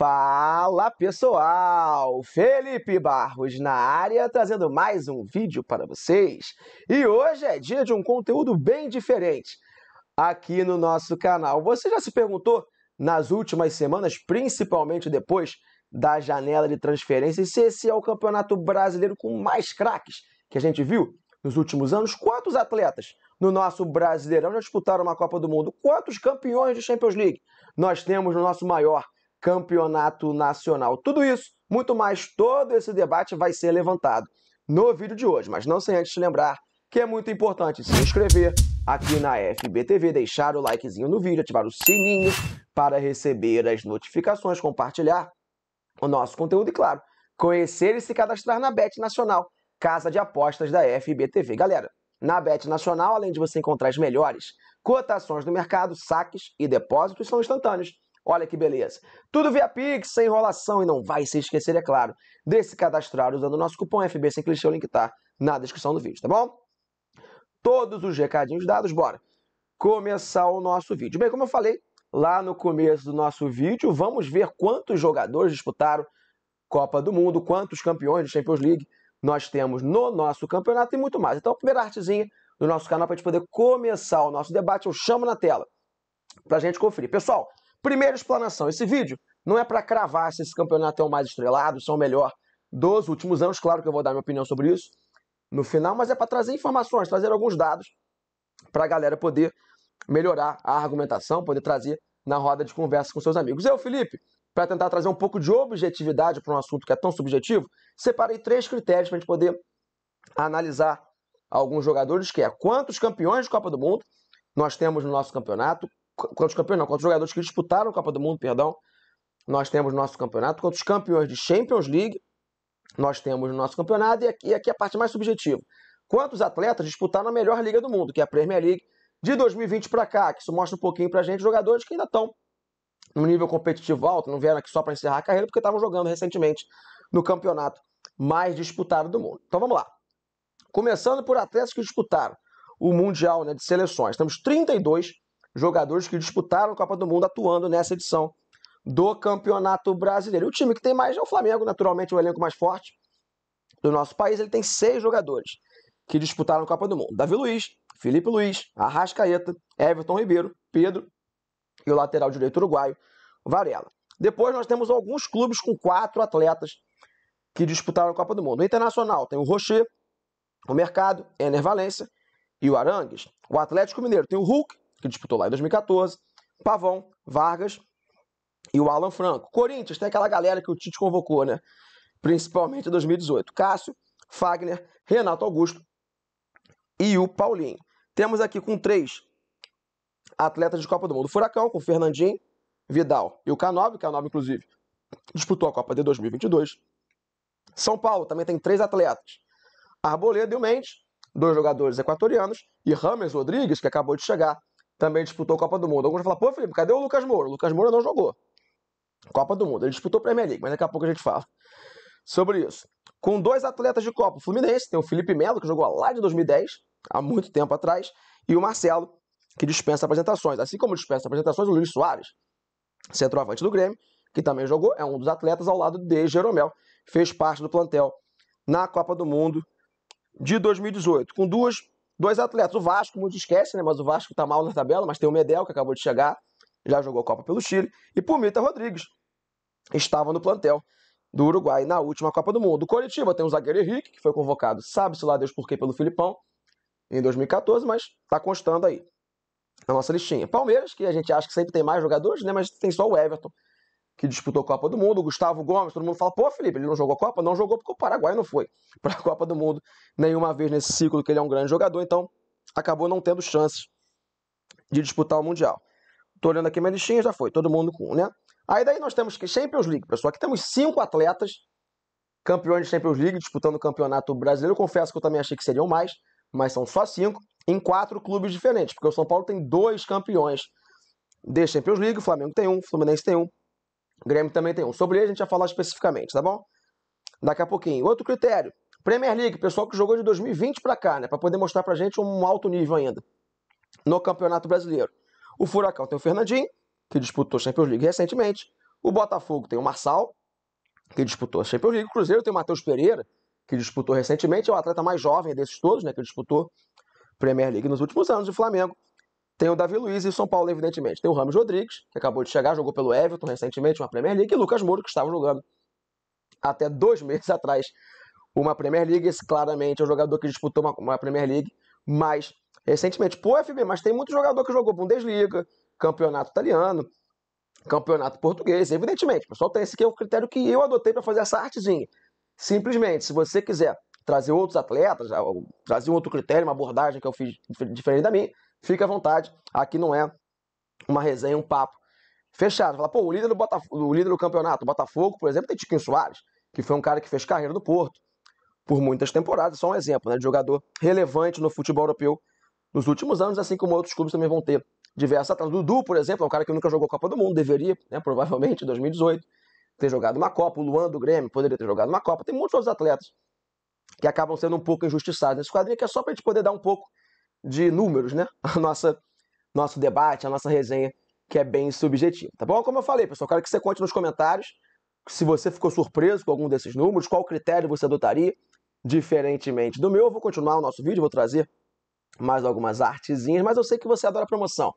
Fala pessoal, Felipe Barros na área, trazendo mais um vídeo para vocês. E hoje é dia de um conteúdo bem diferente aqui no nosso canal. Você já se perguntou nas últimas semanas, principalmente depois da janela de transferências, se esse é o campeonato brasileiro com mais craques que a gente viu nos últimos anos? Quantos atletas no nosso Brasileirão já disputaram uma Copa do Mundo? Quantos campeões de Champions League nós temos no nosso maior campeonato nacional? Tudo isso, muito mais, todo esse debate vai ser levantado no vídeo de hoje. Mas não sem antes te lembrar que é muito importante se inscrever aqui na FBTV, deixar o likezinho no vídeo, ativar o sininho para receber as notificações, compartilhar o nosso conteúdo e, claro, conhecer e se cadastrar na Bet Nacional, casa de apostas da FBTV. Galera, na Bet Nacional, além de você encontrar as melhores cotações do mercado, saques e depósitos são instantâneos. Olha que beleza. Tudo via Pix, sem enrolação, e não vai se esquecer, é claro, de se cadastrar usando o nosso cupom FB sem clichê, o link tá na descrição do vídeo, tá bom? Todos os recadinhos dados, bora começar o nosso vídeo. Bem, como eu falei lá no começo do nosso vídeo, vamos ver quantos jogadores disputaram Copa do Mundo, quantos campeões de Champions League nós temos no nosso campeonato e muito mais. Então, a primeira artezinha do nosso canal para a gente poder começar o nosso debate, eu chamo na tela para a gente conferir. Pessoal, primeira explanação, esse vídeo não é para cravar se esse campeonato é o mais estrelado, se é o melhor dos últimos anos. Claro que eu vou dar minha opinião sobre isso no final, mas é para trazer informações, trazer alguns dados para a galera poder melhorar a argumentação, poder trazer na roda de conversa com seus amigos. Eu, Felipe, para tentar trazer um pouco de objetividade para um assunto que é tão subjetivo, separei 3 critérios para a gente poder analisar alguns jogadores, que é quantos campeões de Copa do Mundo nós temos no nosso campeonato, quantos jogadores que disputaram a Copa do Mundo, perdão, nós temos no nosso campeonato, quantos campeões de Champions League nós temos no nosso campeonato, e aqui a parte mais subjetiva, quantos atletas disputaram a melhor liga do mundo, que é a Premier League, de 2020 para cá, que isso mostra um pouquinho pra gente, jogadores que ainda estão no nível competitivo alto, não vieram aqui só para encerrar a carreira, porque estavam jogando recentemente no campeonato mais disputado do mundo. Então vamos lá. Começando por atletas que disputaram o Mundial, né, de seleções. Temos 32 jogadores que disputaram a Copa do Mundo atuando nessa edição do Campeonato Brasileiro. E o time que tem mais é o Flamengo, naturalmente o elenco mais forte do nosso país. Ele tem 6 jogadores que disputaram a Copa do Mundo. Davi Luiz, Felipe Luiz, Arrascaeta, Everton Ribeiro, Pedro e o lateral direito uruguaio, Varela. Depois nós temos alguns clubes com 4 atletas que disputaram a Copa do Mundo. No Internacional tem o Rocher, o Mercado, Ener Valencia e o Arangues. O Atlético Mineiro tem o Hulk, que disputou lá em 2014, Pavão, Vargas e o Alan Franco. Corinthians tem aquela galera que o Tite convocou, né? Principalmente em 2018. Cássio, Fagner, Renato Augusto e o Paulinho. Temos aqui com 3 atletas de Copa do Mundo. Furacão, com Fernandinho, Vidal e o Canóbio, inclusive, disputou a Copa de 2022. São Paulo também tem 3 atletas. Arboleda e o Mendes, 2 jogadores equatorianos, e Rames Rodrigues, que acabou de chegar, também disputou a Copa do Mundo. Alguns vão falar, pô, Felipe, cadê o Lucas Moura? O Lucas Moura não jogou Copa do Mundo, ele disputou a Premier League, mas daqui a pouco a gente fala sobre isso. Com 2 atletas de Copa, o Fluminense tem o Felipe Melo, que jogou lá de 2010, há muito tempo atrás, e o Marcelo, que dispensa apresentações. Assim como dispensa apresentações, o Luiz Soares, centroavante do Grêmio, que também jogou, é um dos atletas ao lado de Jeromel, fez parte do plantel na Copa do Mundo de 2018, com 2 atletas. O Vasco, muito esquece, né? Mas o Vasco está mal na tabela, mas tem o Medel, que acabou de chegar, já jogou a Copa pelo Chile, e Pumita Rodrigues estava no plantel do Uruguai na última Copa do Mundo. O Coritiba tem o zagueiro Henrique, que foi convocado, sabe-se lá Deus por quê, pelo Filipão, em 2014, mas está constando aí na nossa listinha. Palmeiras, que a gente acha que sempre tem mais jogadores, né? Mas tem só o Everton, que disputou a Copa do Mundo. O Gustavo Gomes, todo mundo fala, pô, Felipe, ele não jogou a Copa? Não jogou porque o Paraguai não foi para a Copa do Mundo nenhuma vez nesse ciclo, que ele é um grande jogador, então acabou não tendo chances de disputar o Mundial. Tô olhando aqui minha listinha, já foi, todo mundo com, né? Aí daí nós temos que Champions League, pessoal. Aqui temos 5 atletas campeões de Champions League disputando o Campeonato Brasileiro. Eu confesso que eu também achei que seriam mais, mas são só 5 em 4 clubes diferentes, porque o São Paulo tem 2 campeões de Champions League, o Flamengo tem 1, o Fluminense tem 1, o Grêmio também tem 1. Sobre ele a gente vai falar especificamente, tá bom? Daqui a pouquinho. Outro critério, Premier League, pessoal que jogou de 2020 para cá, né, para poder mostrar pra gente um alto nível ainda no Campeonato Brasileiro. O Furacão tem o Fernandinho, que disputou Champions League recentemente. O Botafogo tem o Marçal, que disputou a Champions League. O Cruzeiro tem o Matheus Pereira, que disputou recentemente, é o atleta mais jovem desses todos, né, que disputou Premier League nos últimos anos. O Flamengo tem o Davi Luiz e o São Paulo, evidentemente. Tem o Ramos Rodrigues, que acabou de chegar, jogou pelo Everton recentemente, uma Premier League, e o Lucas Moura, que estava jogando até 2 meses atrás uma Premier League. Esse claramente é o jogador que disputou uma Premier League mais recentemente. Pô, FB, mas tem muito jogador que jogou Bundesliga, campeonato italiano, campeonato português, evidentemente. Pessoal, tem esse aqui é o critério que eu adotei para fazer essa artezinha. Simplesmente, se você quiser trazer outros atletas, trazer um outro critério, uma abordagem que eu fiz diferente da minha, fica à vontade. Aqui não é uma resenha, um papo fechado. Fala, pô, o líder do campeonato, o Botafogo, por exemplo, tem Tiquinho Soares, que foi um cara que fez carreira no Porto por muitas temporadas, só um exemplo, né, de jogador relevante no futebol europeu nos últimos anos, assim como outros clubes também vão ter diversos atletas. O Dudu, por exemplo, é um cara que nunca jogou Copa do Mundo, deveria, né, provavelmente, em 2018, ter jogado uma Copa. O Luan do Grêmio poderia ter jogado uma Copa. Tem muitos outros atletas que acabam sendo um pouco injustiçados nesse quadrinho, que é só para a gente poder dar um pouco de números, né, a nosso debate, a nossa resenha, que é bem subjetiva, tá bom? Como eu falei, pessoal, quero que você conte nos comentários se você ficou surpreso com algum desses números, qual critério você adotaria, diferentemente do meu. Eu vou continuar o nosso vídeo, vou trazer mais algumas artezinhas, mas eu sei que você adora promoção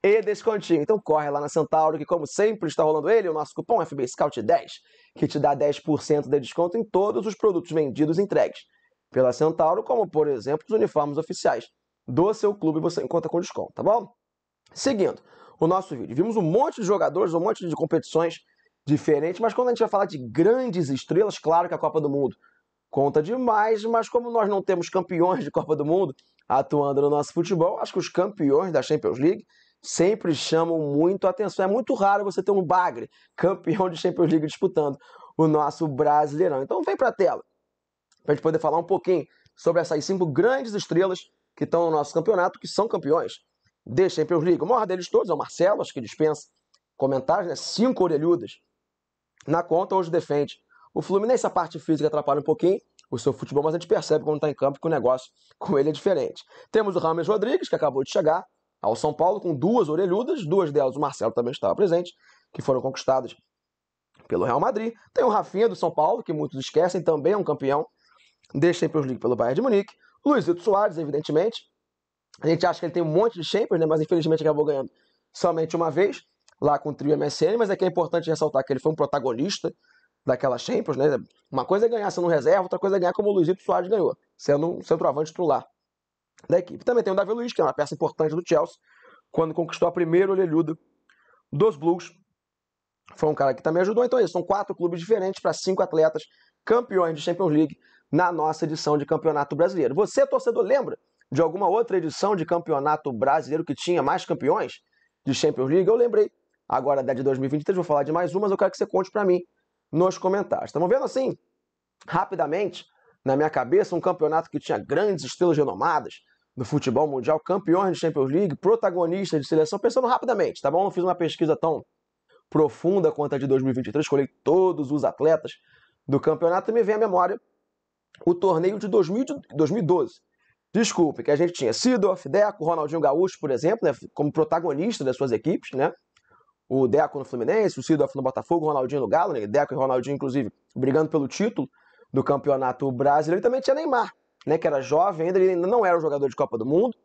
e descontinho, então corre lá na Centauro, que como sempre está rolando ele, o nosso cupom FB Scout 10, que te dá 10% de desconto em todos os produtos vendidos e entregues pela Centauro, como por exemplo os uniformes oficiais do seu clube, você encontra com desconto, tá bom? Seguindo o nosso vídeo, vimos um monte de jogadores, um monte de competições diferentes, mas quando a gente vai falar de grandes estrelas, claro que a Copa do Mundo conta demais, mas como nós não temos campeões de Copa do Mundo atuando no nosso futebol, acho que os campeões da Champions League sempre chamam muito a atenção. É muito raro você ter um bagre, campeão de Champions League, disputando o nosso Brasileirão. Então vem para a tela, para a gente poder falar um pouquinho sobre essas 5 grandes estrelas que estão no nosso campeonato, que são campeões de Champions League. O maior deles todos é o Marcelo, acho que dispensa comentários, né? 5 orelhudas na conta, hoje defende o Fluminense. A parte física atrapalha um pouquinho o seu futebol, mas a gente percebe quando está em campo que o negócio com ele é diferente. Temos o Ramos Rodrigues, que acabou de chegar ao São Paulo com 2 orelhudas, 2 delas o Marcelo também estava presente, que foram conquistadas pelo Real Madrid. Tem o Rafinha do São Paulo, que muitos esquecem, também é um campeão de Champions League pelo Bayern de Munique. Luizito Soares, evidentemente. A gente acha que ele tem um monte de Champions, né, mas infelizmente acabou ganhando somente uma vez, lá com o trio MSN, mas aqui é importante ressaltar que ele foi um protagonista daquela Champions, né? Uma coisa é ganhar sendo reserva, outra coisa é ganhar como o Luizito Soares ganhou, sendo um centroavante titular da equipe. Também tem o Davi Luiz, que é uma peça importante do Chelsea, quando conquistou a primeira orelhuda dos Blues. Foi um cara que também ajudou. Então, são 4 clubes diferentes para 5 atletas campeões de Champions League na nossa edição de Campeonato Brasileiro. Você, torcedor, lembra de alguma outra edição de Campeonato Brasileiro que tinha mais campeões de Champions League? Eu lembrei agora da de 2023, vou falar de mais uma, mas eu quero que você conte para mim nos comentários. Estamos vendo assim, rapidamente, na minha cabeça, um campeonato que tinha grandes estrelas renomadas do futebol mundial, campeões de Champions League, protagonistas de seleção, pensando rapidamente, tá bom? Não fiz uma pesquisa tão profunda quanto a de 2023, escolhi todos os atletas do campeonato e me vem à memória o torneio de 2012. Desculpe, que a gente tinha Seedorf, Deco, Ronaldinho Gaúcho, por exemplo, né, como protagonista das suas equipes, né? O Deco no Fluminense, o Seedorf no Botafogo, o Ronaldinho no Galo, né? Deco e Ronaldinho, inclusive, brigando pelo título do Campeonato Brasileiro. E também tinha Neymar, né? Que era jovem ainda, ele ainda não era um jogador de Copa do Mundo,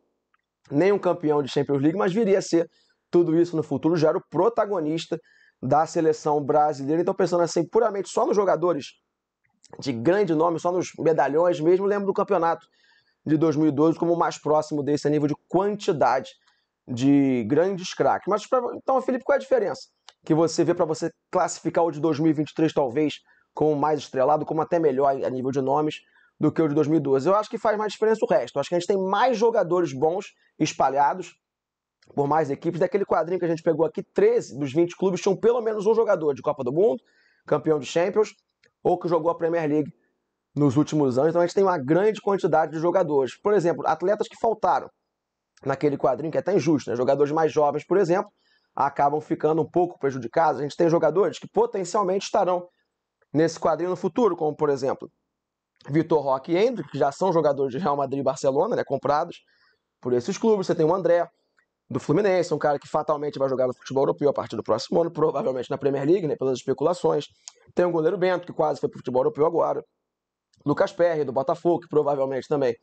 nem um campeão de Champions League, mas viria a ser tudo isso no futuro, já era o protagonista da seleção brasileira. Então, pensando assim, puramente só nos jogadores de grande nome, só nos medalhões mesmo, lembro do campeonato de 2012 como o mais próximo desse a nível de quantidade de grandes craques. Mas, então, Felipe, qual é a diferença que você vê para você classificar o de 2023, talvez, como mais estrelado, como até melhor a nível de nomes, do que o de 2012? Eu acho que faz mais diferença o resto. Eu acho que a gente tem mais jogadores bons espalhados por mais equipes. Daquele quadrinho que a gente pegou aqui, 13 dos 20 clubes tinham pelo menos um jogador de Copa do Mundo, campeão de Champions, ou que jogou a Premier League nos últimos anos. Então a gente tem uma grande quantidade de jogadores. Por exemplo, atletas que faltaram naquele quadrinho, que é até injusto, né? Jogadores mais jovens, por exemplo, acabam ficando um pouco prejudicados. A gente tem jogadores que potencialmente estarão nesse quadrinho no futuro, como, por exemplo, Vitor Roque e Endrick, que já são jogadores de Real Madrid e Barcelona, né, comprados por esses clubes. Você tem o André, do Fluminense, um cara que fatalmente vai jogar no futebol europeu a partir do próximo ano, provavelmente na Premier League, né, pelas especulações. Tem o goleiro Bento, que quase foi pro futebol europeu agora. Lucas Perry, do Botafogo, que provavelmente também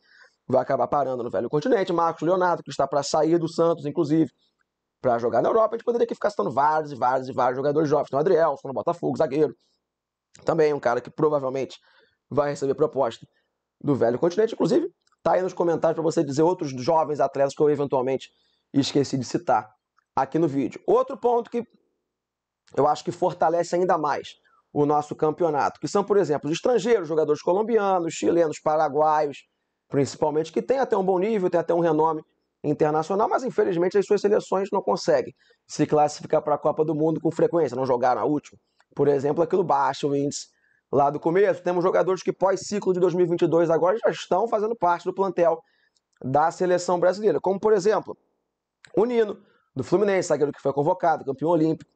vai acabar parando no Velho Continente. Marcos Leonardo, que está para sair do Santos, inclusive, para jogar na Europa. A gente poderia aqui ficar citando vários jogadores jovens. Tem o Adrielson no Botafogo, zagueiro. Também um cara que provavelmente vai receber proposta do Velho Continente. Inclusive, tá aí nos comentários para você dizer outros jovens atletas que eu eventualmente esqueci de citar aqui no vídeo. Outro ponto que eu acho que fortalece ainda mais o nosso campeonato, que são, por exemplo, os estrangeiros, jogadores colombianos, chilenos, paraguaios, principalmente, que tem até um bom nível, tem até um renome internacional, mas infelizmente as suas seleções não conseguem se classificar para a Copa do Mundo com frequência, não jogaram a última. Por exemplo, aquilo baixa o índice lá do começo. Temos jogadores que pós-ciclo de 2022 agora já estão fazendo parte do plantel da seleção brasileira, como, por exemplo, o Nino, do Fluminense, zagueiro que foi convocado, campeão olímpico.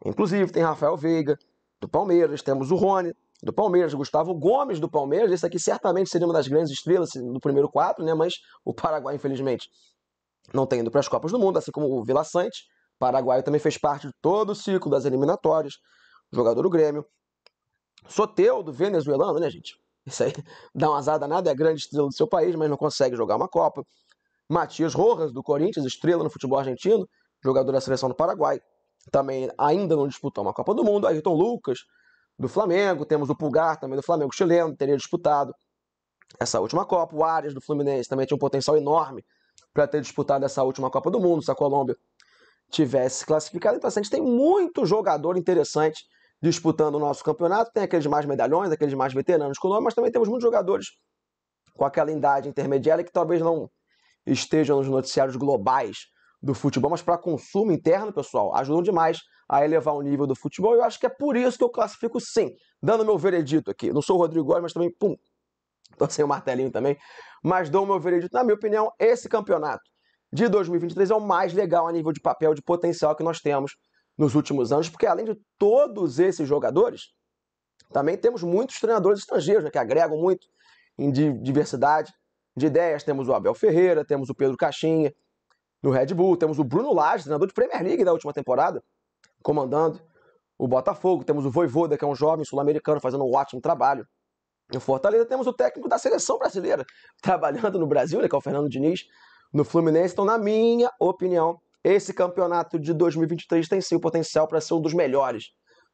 Inclusive, tem Rafael Veiga, do Palmeiras, temos o Rony, do Palmeiras, Gustavo Gomes, do Palmeiras. Esse aqui certamente seria uma das grandes estrelas do primeiro quadro, né? Mas o Paraguai, infelizmente, não tem ido para as Copas do Mundo, assim como o Vila Sante. O Paraguai também fez parte de todo o ciclo das eliminatórias, jogador do Grêmio. Soteldo, venezuelano, né, gente? Isso aí dá uma azar danada, é a grande estrela do seu país, mas não consegue jogar uma Copa. Matias Rojas, do Corinthians, estrela no futebol argentino, jogador da seleção do Paraguai. Também ainda não disputou uma Copa do Mundo. Ayrton Lucas, do Flamengo. Temos o Pulgar, também do Flamengo, chileno, teria disputado essa última Copa. O Arias, do Fluminense, também tinha um potencial enorme para ter disputado essa última Copa do Mundo, se a Colômbia tivesse classificado. Então, assim, a gente tem muito jogador interessante disputando o nosso campeonato. Tem aqueles mais medalhões, aqueles mais veteranos com o nome, mas também temos muitos jogadores com aquela idade intermediária que talvez não estejam nos noticiários globais do futebol, mas para consumo interno, pessoal, ajudam demais a elevar o nível do futebol. Eu acho que é por isso que eu classifico sim, dando meu veredito aqui. Não sou o Rodrigo Góes, mas também, pum, tô sem o martelinho também, mas dou o meu veredito. Na minha opinião, esse campeonato de 2023 é o mais legal a nível de papel, de potencial que nós temos nos últimos anos, porque além de todos esses jogadores, também temos muitos treinadores estrangeiros, né, que agregam muito em diversidade de ideias. Temos o Abel Ferreira, temos o Pedro Caixinha no Red Bull, temos o Bruno Lage, treinador de Premier League da última temporada, comandando o Botafogo. Temos o Vojvoda, que é um jovem sul-americano fazendo um ótimo trabalho no Fortaleza. Temos o técnico da seleção brasileira trabalhando no Brasil, né, que é o Fernando Diniz, no Fluminense. Então, na minha opinião, esse campeonato de 2023 tem sim o potencial para ser um dos melhores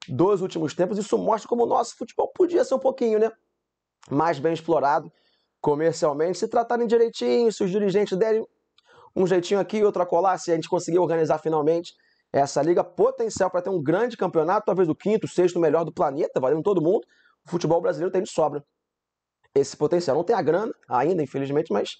dos últimos tempos. Isso mostra como o nosso futebol podia ser um pouquinho, né, mais bem explorado comercialmente, se tratarem direitinho, se os dirigentes derem um jeitinho aqui, outro acolá, se a gente conseguir organizar finalmente essa liga. Potencial para ter um grande campeonato, talvez o quinto, sexto melhor do planeta, valendo todo mundo. O futebol brasileiro tem de sobra esse potencial. Não tem a grana ainda, infelizmente, mas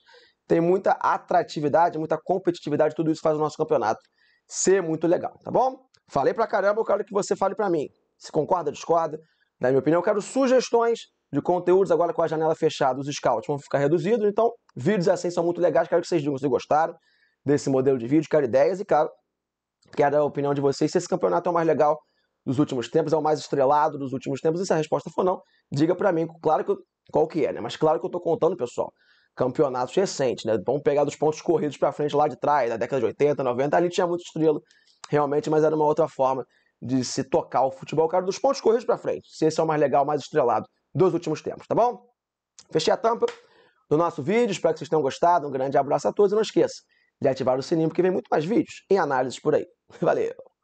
tem muita atratividade, muita competitividade, tudo isso faz o nosso campeonato ser muito legal, tá bom? Falei pra caramba, eu quero que você fale pra mim. Se concorda, discorda? Na minha opinião, eu quero sugestões de conteúdos. Agora com a janela fechada, os scouts vão ficar reduzidos, então vídeos assim são muito legais. Quero que vocês digam se gostaram desse modelo de vídeo, quero ideias e, claro, quero a opinião de vocês se esse campeonato é o mais legal dos últimos tempos, é o mais estrelado dos últimos tempos. E se a resposta for não, diga pra mim, claro que qual que é, né? Mas claro que eu tô contando, pessoal, campeonatos recentes, né? Vamos pegar dos pontos corridos pra frente lá de trás, da década de 80, 90, ali tinha muita estrela, realmente, mas era uma outra forma de se tocar o futebol, cara, dos pontos corridos pra frente. Se esse é o mais legal, mais estrelado dos últimos tempos, tá bom? Fechei a tampa do nosso vídeo, espero que vocês tenham gostado. Um grande abraço a todos e não esqueça de ativar o sininho, porque vem muito mais vídeos em análises por aí. Valeu!